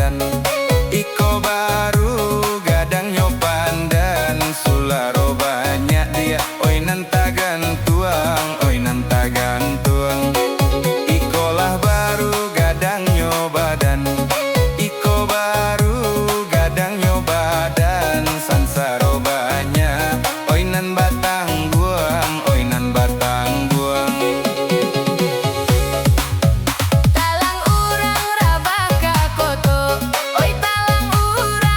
badan. Iko baru gadang nyopan dan sularo banyak dia. Oi nan tagantuang, oi nan tagantuang. Iko lah baru gadang nyobadan. Iko baru gadang nyobadan sansaro banyak. Oi nan batang buang, oi nan batang buang. Talang urang rabah ka koto, oi talang urang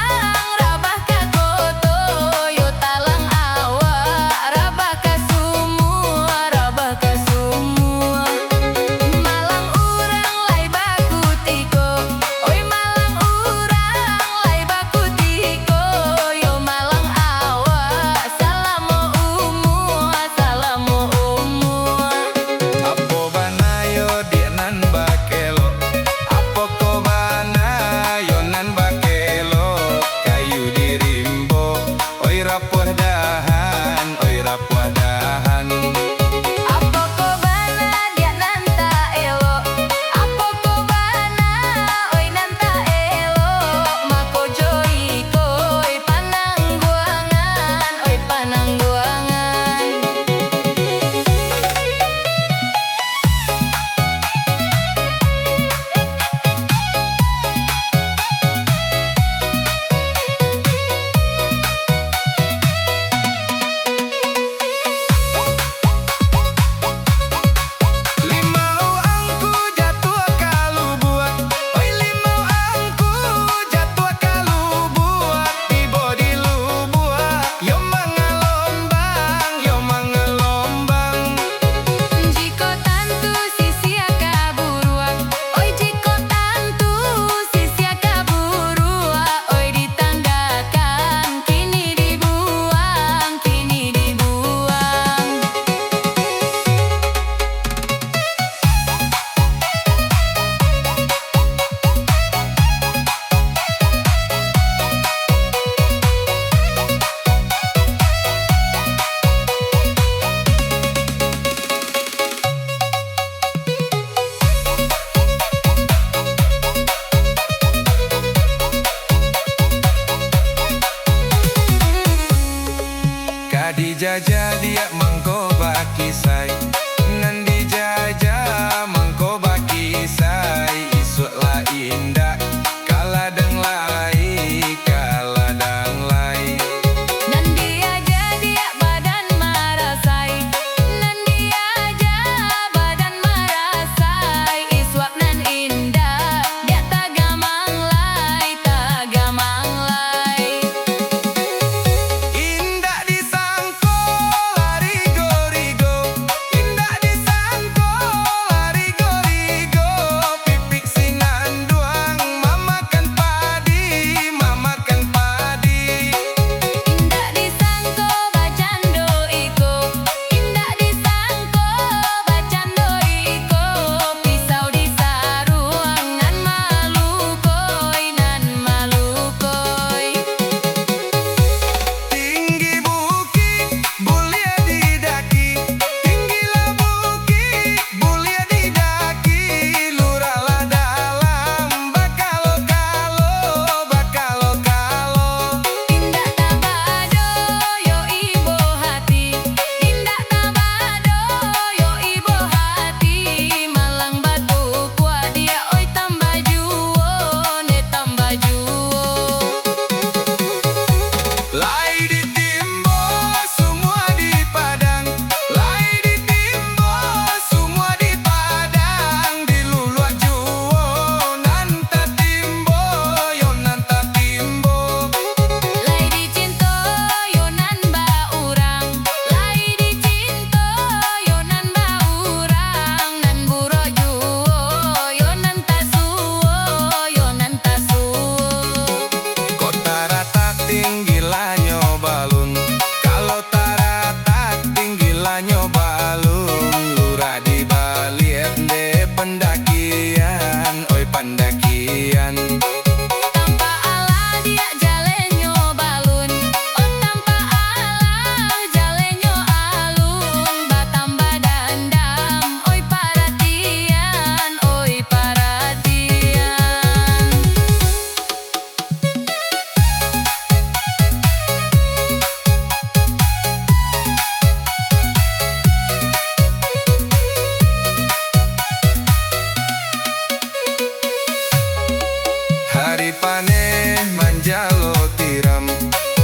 Hari paneh manjalo tiram,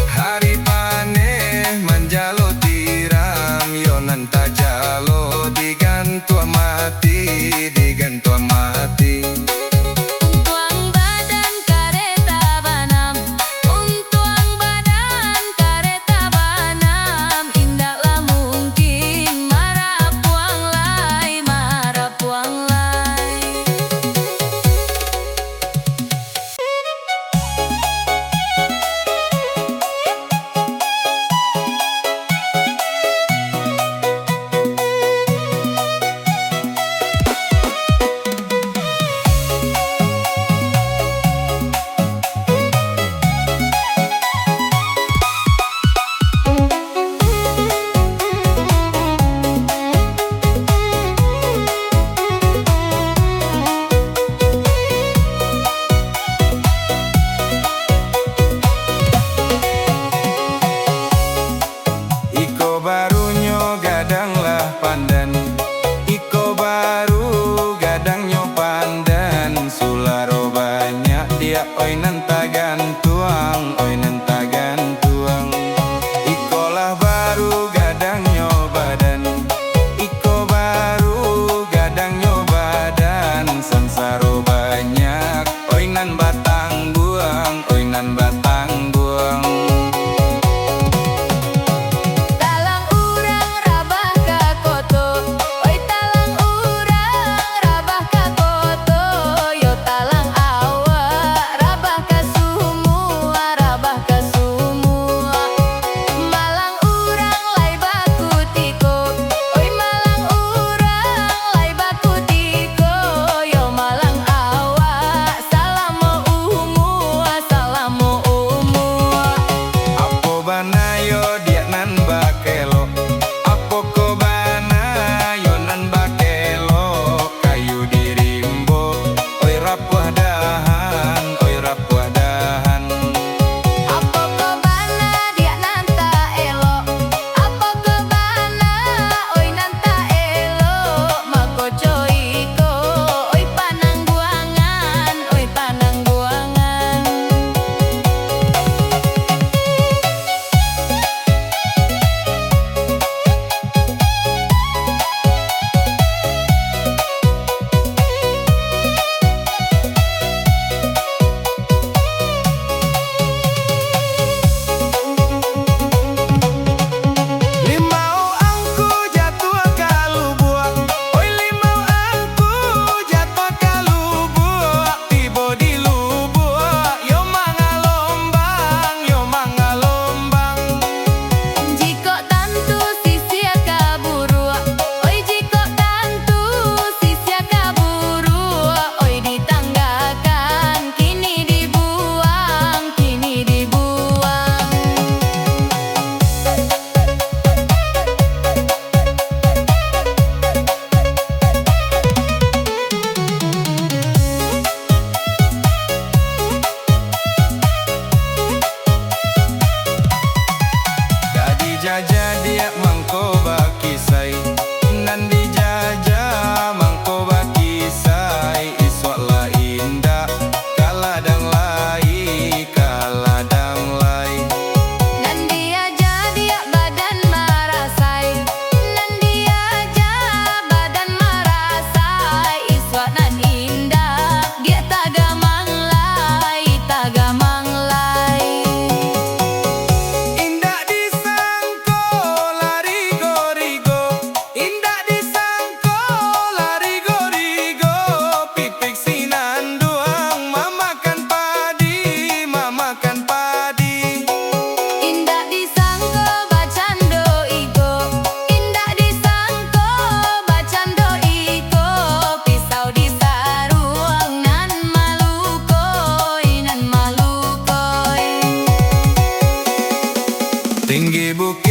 hari paneh manjalo tiram, yo nanta jalo digantua mati, digantua mati. Untuang badan kareta banam, untuang badan kareta banam, indaklah mungkin marah puang lai, marah puang lai. Iko barunya gadanglah pandan, iko baru gadangnya pandan, sularo banyak dia oi nanta gantuang, oi nanta gantuang. Ikolah baru gadangnya badan, iko baru gadangnya badan, sansaro banyak oi nan batang buang, oi nan batang buang. Talang urang rabah ka koto, oi talang urang rabah ka koto, yo talang awak rabah ka sumua, rabah ka sumua. Malang urang lai baku tiko, oi malang urang lai baku tiko, yo malang awak salamo umua, salamo umua. Apo banayo dia nan bakelo, apo ko banayo nan bakelo, kayu dirimbo, oi rapuh dahan, oi rapuh dahan. Apa kebana dia nanta elo, apa kebana oi nanta elo, mako coiko oi panang buangan, oi panang buangan. Limau angku jatuh ke lubuk, oi limau angku jatuh ke lubuk, tiba di lubuk, yo mangalombang, yo mangalombang. Jiko tantu sisia kaburu, oi jiko tantu sisia kaburu, oi ditanggakan kini dibuang, kini dibuang. Jadi jajah dia mangko bakisai, nan dijajah mangko bakisai, iswaklah indah kaladang lai, kaladang lai. Nan dia jadi badan marasai, nan dia jadi badan marasai, iswat nan indah dia tagamang lai, tagamang lai. Indah disangko larigo-rigo, indah disangko larigo-rigo, pipik sinanduang mamakan padi, mamakan padi. Indak disangko bacando iko, indak disangko bacando iko, pisau disaruang nan malukoi, nan malukoi. Tinggi bukit